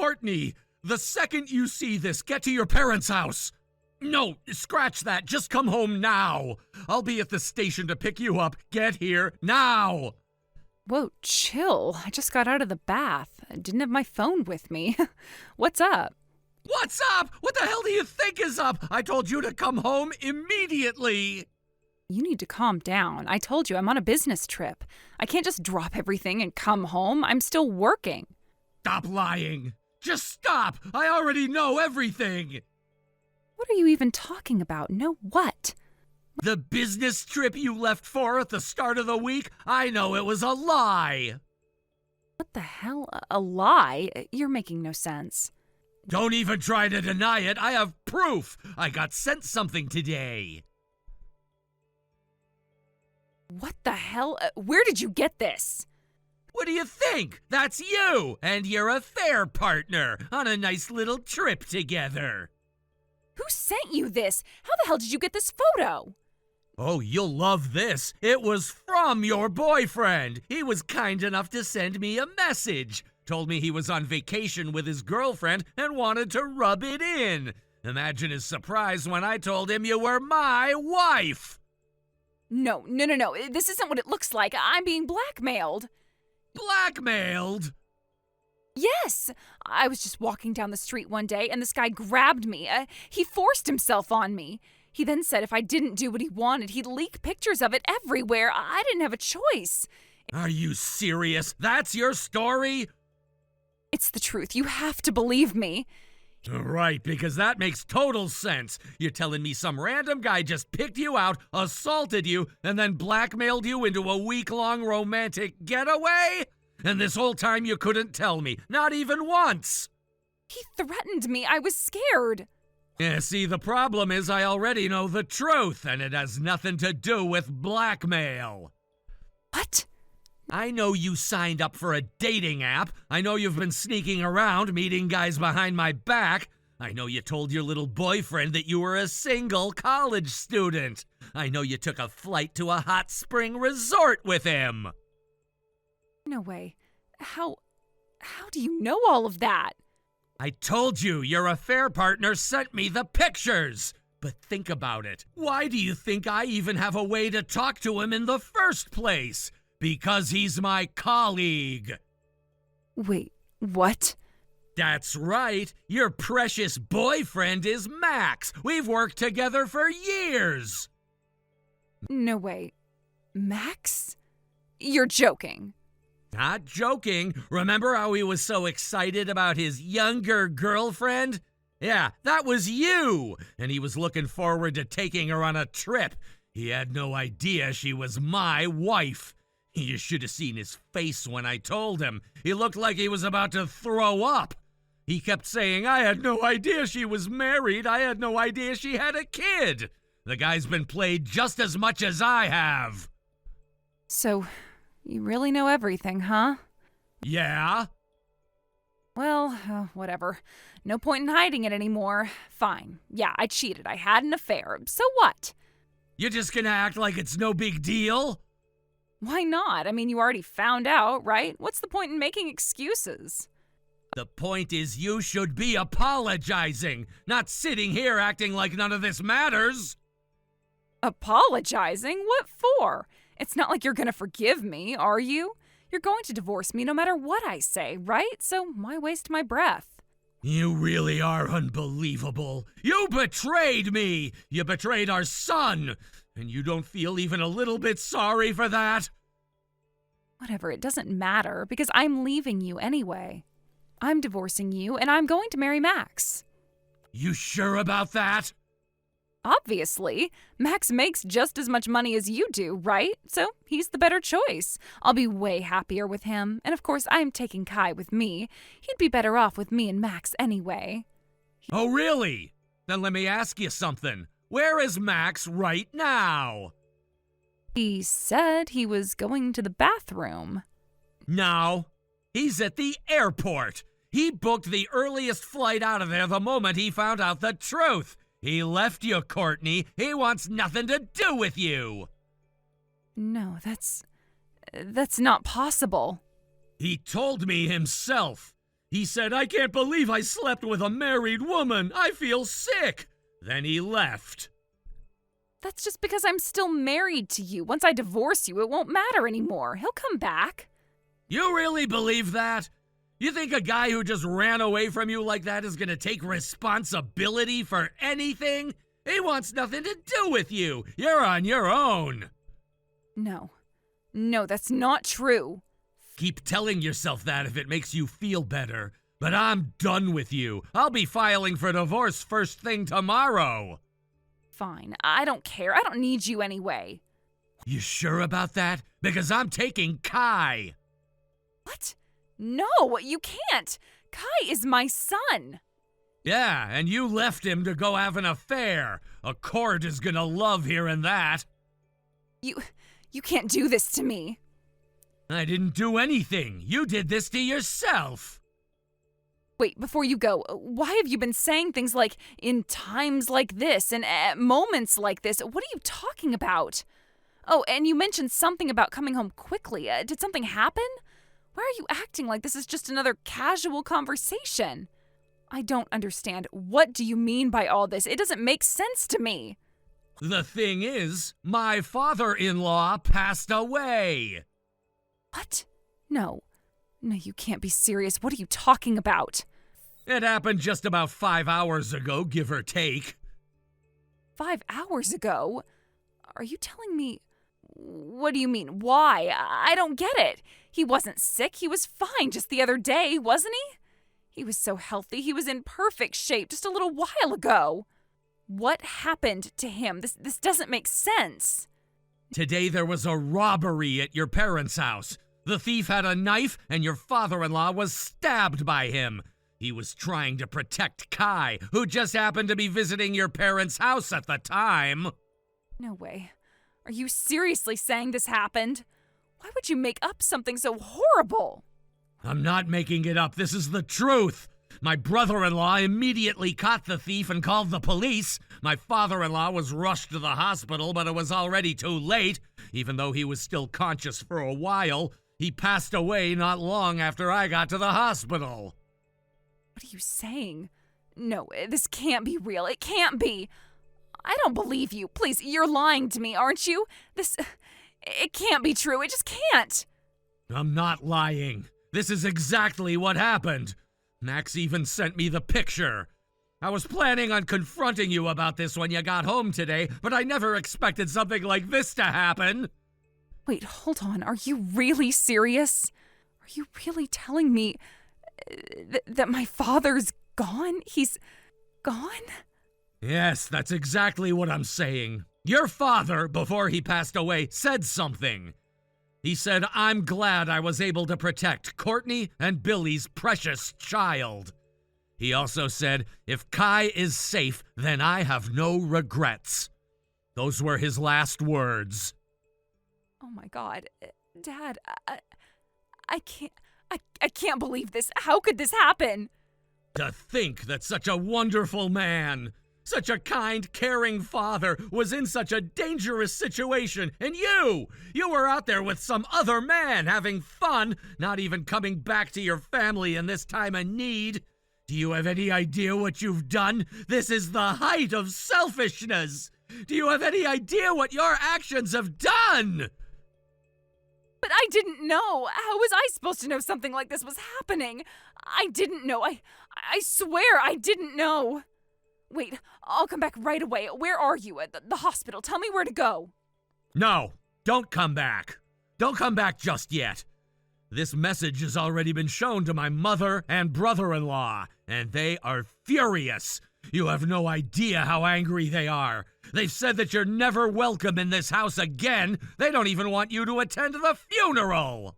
Courtney, the second you see this, get to your parents' house. No, scratch that. Just come home now. I'll be at the station to pick you up. Get here now. Whoa, chill. I just got out of the bath. I didn't have my phone with me. What's up? What's up? What the hell do you think is up? I told you to come home immediately. You need to calm down. I told you I'm on a business trip. I can't just drop everything and come home. I'm still working. Stop lying. Just stop. I already know everything. What are you even talking about? Know what? The business trip you left for at the start of the week? I know it was a lie. What the hell? A lie? You're making no sense. Don't even try to deny it. I have proof. I got sent something today. What the hell? Where did you get this? What do you think? That's you and your affair partner on a nice little trip together. Who sent you this? How the hell did you get this photo? Oh, you'll love this. It was from your boyfriend. He was kind enough to send me a message. Told me he was on vacation with his girlfriend and wanted to rub it in. Imagine his surprise when I told him you were my wife. No. This isn't what it looks like. I'm being blackmailed. Blackmailed? Yes. I was just walking down the street one day and this guy grabbed me. He forced himself on me. He then said if I didn't do what he wanted, he'd leak pictures of it everywhere. I didn't have a choice. Are you serious? That's your story? It's the truth. You have to believe me. Right, because that makes total sense. You're telling me some random guy just picked you out, assaulted you, and then blackmailed you into a week-long romantic getaway? And this whole time you couldn't tell me, not even once. He threatened me. I was scared. Yeah, see, the problem is I already know the truth, and it has nothing to do with blackmail. What? I know you signed up for a dating app. I know you've been sneaking around, meeting guys behind my back. I know you told your little boyfriend that you were a single college student. I know you took a flight to a hot spring resort with him. No way. How do you know all of that? I told you your affair partner sent me the pictures. But think about it. Why do you think I even have a way to talk to him in the first place? Because he's my colleague. Wait, what? That's right. Your precious boyfriend is Max. We've worked together for years. No way. Max? You're joking. Not joking. Remember how he was so excited about his younger girlfriend? Yeah, that was you. And he was looking forward to taking her on a trip. He had no idea she was my wife. You should have seen his face when I told him. He looked like he was about to throw up. He kept saying, I had no idea she was married. I had no idea she had a kid. The guy's been played just as much as I have. So, you really know everything, huh? Yeah? Well, whatever. No point in hiding it anymore. Fine. Yeah, I cheated. I had an affair. So what? You're just gonna act like it's no big deal? Why not? I mean, you already found out, right? What's the point in making excuses? The point is you should be apologizing, not sitting here acting like none of this matters. Apologizing? What for? It's not like you're gonna forgive me, are you? You're going to divorce me no matter what I say, right? So why waste my breath? You really are unbelievable. You betrayed me. You betrayed our son. And you don't feel even a little bit sorry for that? Whatever, it doesn't matter because I'm leaving you anyway. I'm divorcing you and I'm going to marry Max. You sure about that? Obviously. Max makes just as much money as you do, right? So he's the better choice. I'll be way happier with him. And of course, I'm taking Kai with me. He'd be better off with me and Max anyway. Oh, really? Then let me ask you something. Where is Max right now? He said he was going to the bathroom. No, he's at the airport. He booked the earliest flight out of there the moment he found out the truth. He left you, Courtney. He wants nothing to do with you. No, that's not possible. He told me himself. He said, "I can't believe I slept with a married woman. I feel sick." Then he left. That's just because I'm still married to you. Once I divorce you, it won't matter anymore. He'll come back. You really believe that? You think a guy who just ran away from you like that is gonna take responsibility for anything? He wants nothing to do with you. You're on your own. No, that's not true. Keep telling yourself that if it makes you feel better. But I'm done with you. I'll be filing for divorce first thing tomorrow. Fine, I don't care. I don't need you anyway. You sure about that? Because I'm taking Kai. What? No, you can't. Kai is my son. Yeah, and you left him to go have an affair. A court is gonna love hearing that. You can't do this to me. I didn't do anything. You did this to yourself. Wait, before you go, why have you been saying things like, in times like this and at moments like this? What are you talking about? Oh, and you mentioned something about coming home quickly. Did something happen? Why are you acting like this is just another casual conversation? I don't understand. What do you mean by all this? It doesn't make sense to me. The thing is, my father-in-law passed away. What? No, you can't be serious. What are you talking about? It happened just about 5 hours ago, give or take. 5 hours ago? Are you telling me... What do you mean? Why? I don't get it. He wasn't sick. He was fine just the other day, wasn't he? He was so healthy. He was in perfect shape just a little while ago. What happened to him? This doesn't make sense. Today there was a robbery at your parents' house. The thief had a knife and your father-in-law was stabbed by him. He was trying to protect Kai, who just happened to be visiting your parents' house at the time. No way. Are you seriously saying this happened? Why would you make up something so horrible? I'm not making it up. This is the truth. My brother-in-law immediately caught the thief and called the police. My father-in-law was rushed to the hospital, but it was already too late. Even though he was still conscious for a while, he passed away not long after I got to the hospital. What are you saying? No, this can't be real. It can't be. I don't believe you. Please, you're lying to me, aren't you? It can't be true. It just can't. I'm not lying. This is exactly what happened. Max even sent me the picture. I was planning on confronting you about this when you got home today, but I never expected something like this to happen. Wait, hold on. Are you really serious? Are you really telling me that my father's gone? He's gone? Yes, that's exactly what I'm saying. Your father, before he passed away, said something. He said, "I'm glad I was able to protect Courtney and Billy's precious child." He also said, "If Kai is safe, then I have no regrets." Those were his last words. Oh my God. Dad, I can't believe this. How could this happen? To think that such a wonderful man, such a kind, caring father was in such a dangerous situation, and you were out there with some other man having fun, not even coming back to your family in this time of need. Do you have any idea what you've done? This is the height of selfishness. Do you have any idea what your actions have done? But I didn't know. How was I supposed to know something like this was happening? I didn't know. I swear I didn't know. Wait, I'll come back right away. Where are you? At the hospital. Tell me where to go. No, don't come back. Don't come back just yet. This message has already been shown to my mother and brother-in-law, and they are furious. You have no idea how angry they are. They've said that you're never welcome in this house again. They don't even want you to attend the funeral.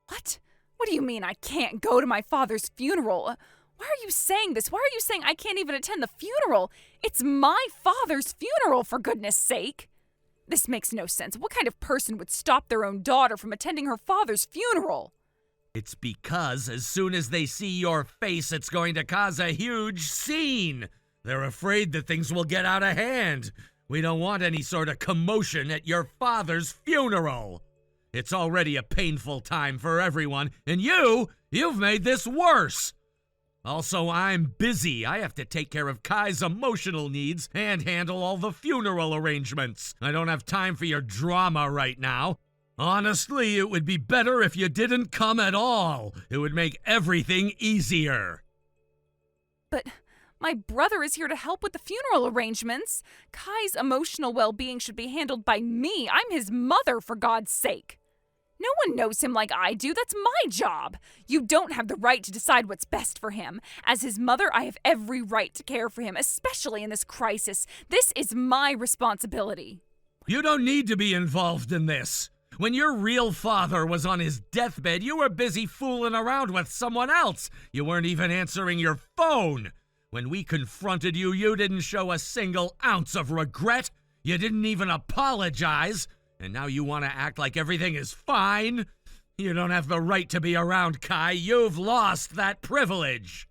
What? What do you mean I can't go to my father's funeral? Why are you saying this? Why are you saying I can't even attend the funeral? It's my father's funeral, for goodness sake. This makes no sense. What kind of person would stop their own daughter from attending her father's funeral? It's because as soon as they see your face, it's going to cause a huge scene. They're afraid that things will get out of hand. We don't want any sort of commotion at your father's funeral. It's already a painful time for everyone, and you've made this worse. Also, I'm busy. I have to take care of Kai's emotional needs and handle all the funeral arrangements. I don't have time for your drama right now. Honestly, it would be better if you didn't come at all. It would make everything easier. But my brother is here to help with the funeral arrangements. Kai's emotional well-being should be handled by me. I'm his mother, for God's sake. No one knows him like I do. That's my job. You don't have the right to decide what's best for him. As his mother, I have every right to care for him, especially in this crisis. This is my responsibility. You don't need to be involved in this. When your real father was on his deathbed, you were busy fooling around with someone else. You weren't even answering your phone. When we confronted you, you didn't show a single ounce of regret. You didn't even apologize. And now you want to act like everything is fine? You don't have the right to be around Kai. You've lost that privilege.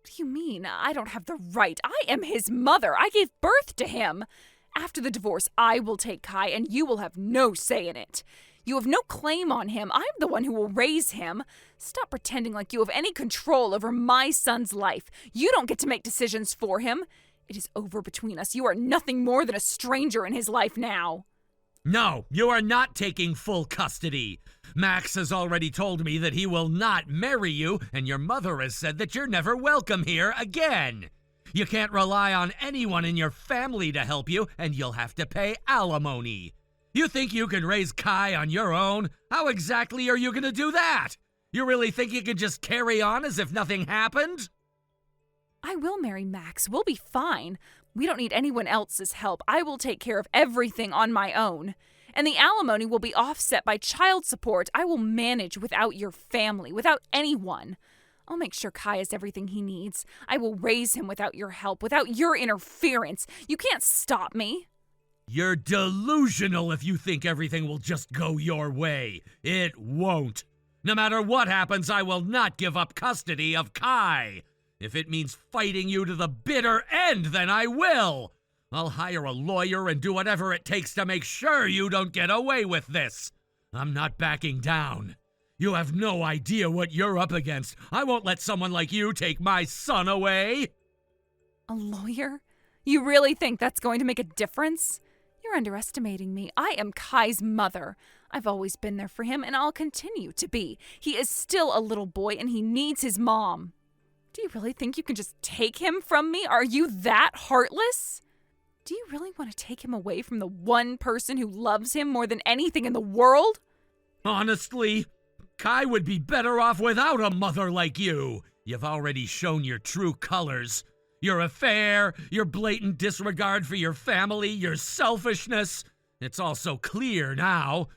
What do you mean, I don't have the right? I am his mother. I gave birth to him. After the divorce, I will take Kai, and you will have no say in it. You have no claim on him. I'm the one who will raise him. Stop pretending like you have any control over my son's life. You don't get to make decisions for him. It is over between us. You are nothing more than a stranger in his life now. No, you are not taking full custody. Max has already told me that he will not marry you, and your mother has said that you're never welcome here again. You can't rely on anyone in your family to help you, and you'll have to pay alimony. You think you can raise Kai on your own? How exactly are you going to do that? You really think you can just carry on as if nothing happened? I will marry Max. We'll be fine. We don't need anyone else's help. I will take care of everything on my own. And the alimony will be offset by child support. I will manage without your family, without anyone. I'll make sure Kai has everything he needs. I will raise him without your help, without your interference. You can't stop me. You're delusional if you think everything will just go your way. It won't. No matter what happens, I will not give up custody of Kai. If it means fighting you to the bitter end, then I will. I'll hire a lawyer and do whatever it takes to make sure you don't get away with this. I'm not backing down. You have no idea what you're up against. I won't let someone like you take my son away. A lawyer? You really think that's going to make a difference? You're underestimating me. I am Kai's mother. I've always been there for him, and I'll continue to be. He is still a little boy, and he needs his mom. Do you really think you can just take him from me? Are you that heartless? Do you really want to take him away from the one person who loves him more than anything in the world? Honestly, Kai would be better off without a mother like you. You've already shown your true colors. Your affair, your blatant disregard for your family, your selfishness. It's all so clear now.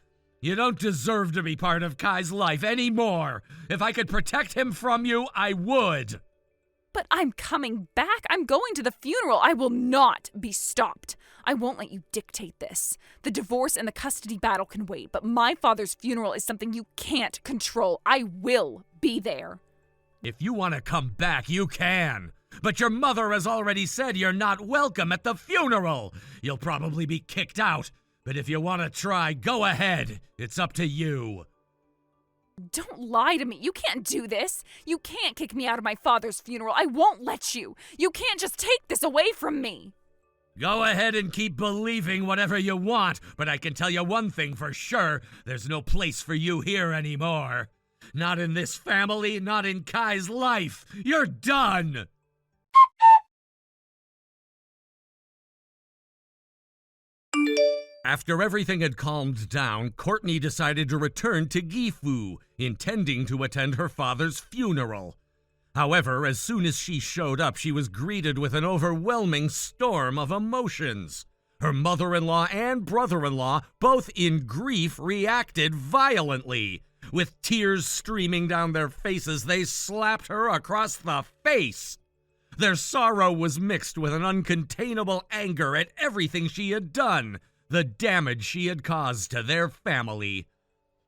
You don't deserve to be part of Kai's life anymore. If I could protect him from you, I would. But I'm coming back. I'm going to the funeral. I will not be stopped. I won't let you dictate this. The divorce and the custody battle can wait, but my father's funeral is something you can't control. I will be there. If you want to come back, you can. But your mother has already said you're not welcome at the funeral. You'll probably be kicked out. But if you want to try, go ahead. It's up to you. Don't lie to me. You can't do this. You can't kick me out of my father's funeral. I won't let you. You can't just take this away from me. Go ahead and keep believing whatever you want, but I can tell you one thing for sure. There's no place for you here anymore. Not in this family, not in Kai's life. You're done. After everything had calmed down, Courtney decided to return to Gifu, intending to attend her father's funeral. However, as soon as she showed up, she was greeted with an overwhelming storm of emotions. Her mother-in-law and brother-in-law, both in grief, reacted violently. With tears streaming down their faces, they slapped her across the face. Their sorrow was mixed with an uncontainable anger at everything she had done, the damage she had caused to their family.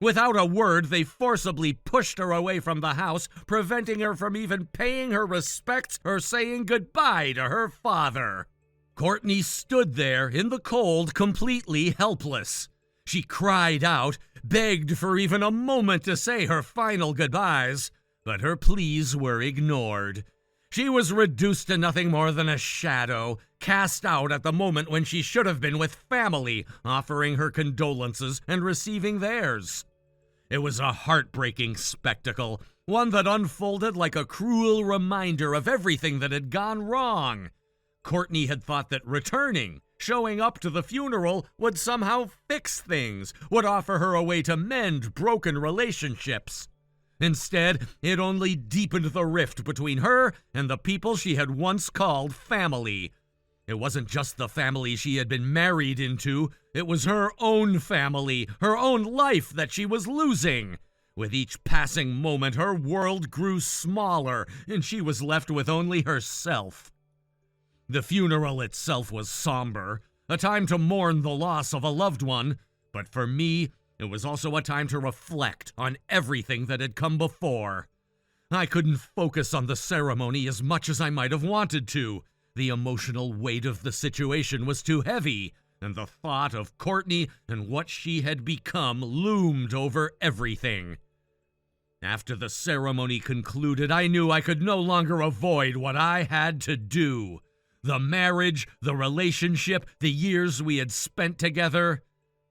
Without a word, they forcibly pushed her away from the house, preventing her from even paying her respects or saying goodbye to her father. Courtney stood there in the cold, completely helpless. She cried out, begged for even a moment to say her final goodbyes, but her pleas were ignored. She was reduced to nothing more than a shadow, cast out at the moment when she should have been with family, offering her condolences and receiving theirs. It was a heartbreaking spectacle, one that unfolded like a cruel reminder of everything that had gone wrong. Courtney had thought that returning, showing up to the funeral, would somehow fix things, would offer her a way to mend broken relationships. Instead, it only deepened the rift between her and the people she had once called family. It wasn't just the family she had been married into, it was her own family, her own life that she was losing. With each passing moment, her world grew smaller, and she was left with only herself. The funeral itself was somber, a time to mourn the loss of a loved one, but for me, it was also a time to reflect on everything that had come before. I couldn't focus on the ceremony as much as I might have wanted to. The emotional weight of the situation was too heavy, and the thought of Courtney and what she had become loomed over everything. After the ceremony concluded, I knew I could no longer avoid what I had to do. The marriage, the relationship, the years we had spent together,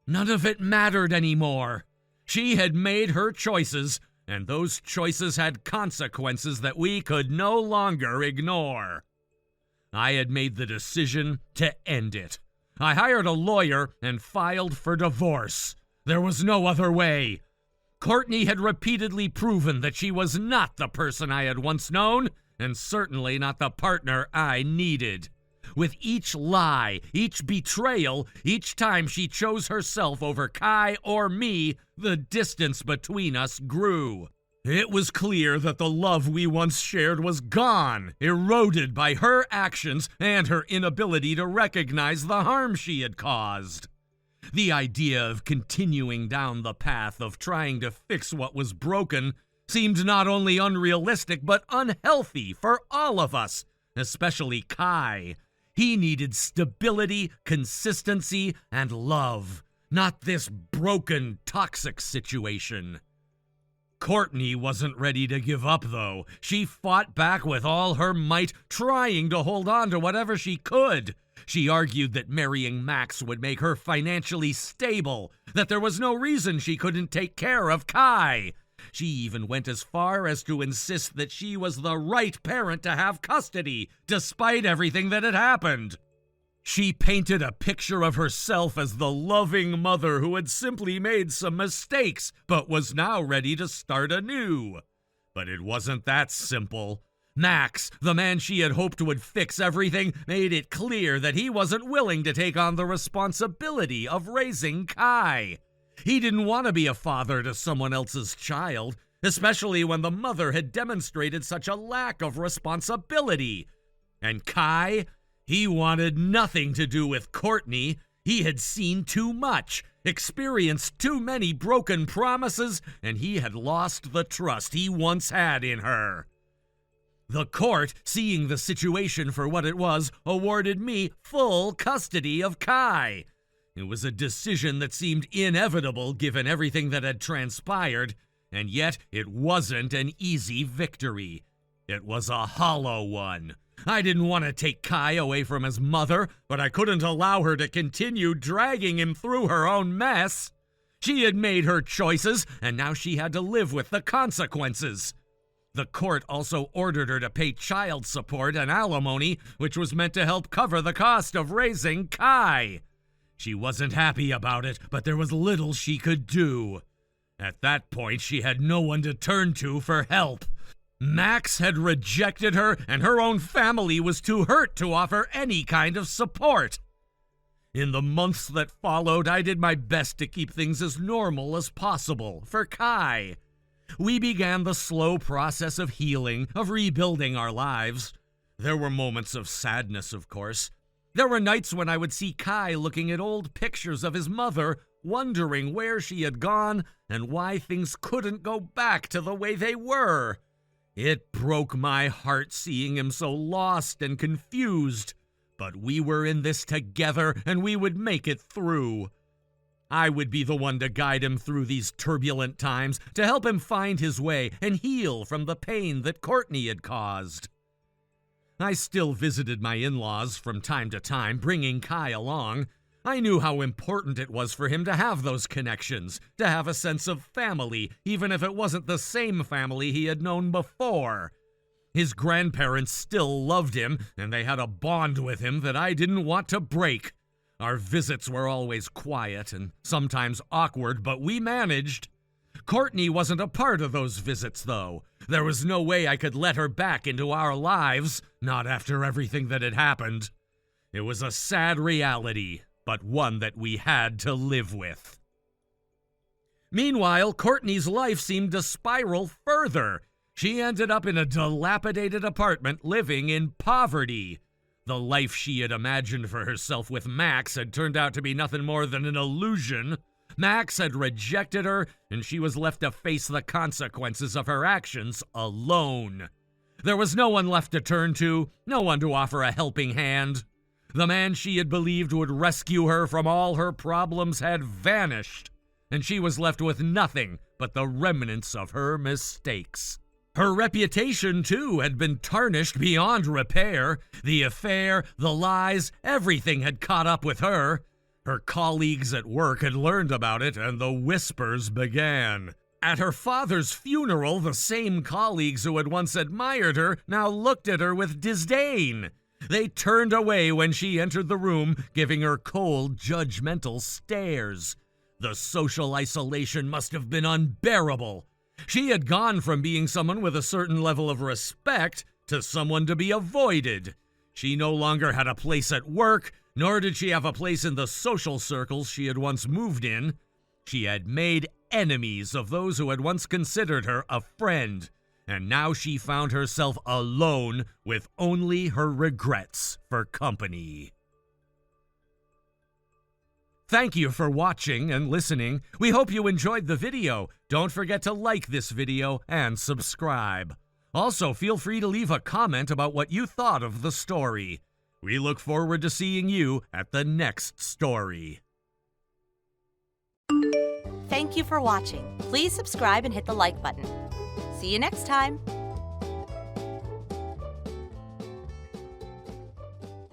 none of it mattered anymore. She had made her choices, and those choices had consequences that we could no longer ignore. I had made the decision to end it. I hired a lawyer and filed for divorce. There was no other way. Courtney had repeatedly proven that she was not the person I had once known, and certainly not the partner I needed. With each lie, each betrayal, each time she chose herself over Kai or me, the distance between us grew. It was clear that the love we once shared was gone, eroded by her actions and her inability to recognize the harm she had caused. The idea of continuing down the path of trying to fix what was broken seemed not only unrealistic but unhealthy for all of us, especially Kai. He needed stability, consistency, and love, not this broken, toxic situation. Courtney wasn't ready to give up, though. She fought back with all her might, trying to hold on to whatever she could. She argued that marrying Max would make her financially stable, that there was no reason she couldn't take care of Kai. She even went as far as to insist that she was the right parent to have custody, despite everything that had happened. She painted a picture of herself as the loving mother who had simply made some mistakes, but was now ready to start anew. But it wasn't that simple. Max, the man she had hoped would fix everything, made it clear that he wasn't willing to take on the responsibility of raising Kai. He didn't want to be a father to someone else's child, especially when the mother had demonstrated such a lack of responsibility. And Kai, he wanted nothing to do with Courtney. He had seen too much, experienced too many broken promises, and he had lost the trust he once had in her. The court, seeing the situation for what it was, awarded me full custody of Kai. It was a decision that seemed inevitable given everything that had transpired, and yet it wasn't an easy victory. It was a hollow one. I didn't want to take Kai away from his mother, but I couldn't allow her to continue dragging him through her own mess. She had made her choices, and now she had to live with the consequences. The court also ordered her to pay child support and alimony, which was meant to help cover the cost of raising Kai. She wasn't happy about it, but there was little she could do. At that point, she had no one to turn to for help. Max had rejected her, and her own family was too hurt to offer any kind of support. In the months that followed, I did my best to keep things as normal as possible for Kai. We began the slow process of healing, of rebuilding our lives. There were moments of sadness, of course. There were nights when I would see Kai looking at old pictures of his mother, wondering where she had gone and why things couldn't go back to the way they were. It broke my heart seeing him so lost and confused, but we were in this together and we would make it through. I would be the one to guide him through these turbulent times, to help him find his way and heal from the pain that Courtney had caused. I still visited my in-laws from time to time, bringing Kai along. I knew how important it was for him to have those connections, to have a sense of family, even if it wasn't the same family he had known before. His grandparents still loved him, and they had a bond with him that I didn't want to break. Our visits were always quiet and sometimes awkward, but we managed. Courtney wasn't a part of those visits, though. There was no way I could let her back into our lives, not after everything that had happened. It was a sad reality, but one that we had to live with. Meanwhile, Courtney's life seemed to spiral further. She ended up in a dilapidated apartment living in poverty. The life she had imagined for herself with Max had turned out to be nothing more than an illusion. Max had rejected her, and she was left to face the consequences of her actions alone. There was no one left to turn to, no one to offer a helping hand. The man she had believed would rescue her from all her problems had vanished, and she was left with nothing but the remnants of her mistakes. Her reputation, too, had been tarnished beyond repair. The affair, the lies, everything had caught up with her. Her colleagues at work had learned about it, and the whispers began. At her father's funeral, the same colleagues who had once admired her now looked at her with disdain. They turned away when she entered the room, giving her cold, judgmental stares. The social isolation must have been unbearable. She had gone from being someone with a certain level of respect to someone to be avoided. She no longer had a place at work, nor did she have a place in the social circles she had once moved in. She had made enemies of those who had once considered her a friend, and now she found herself alone with only her regrets for company. Thank you for watching and listening. We hope you enjoyed the video. Don't forget to like this video and subscribe. Also, feel free to leave a comment about what you thought of the story. We look forward to seeing you at the next story. Thank you for watching. Please subscribe and hit the like button. See you next time.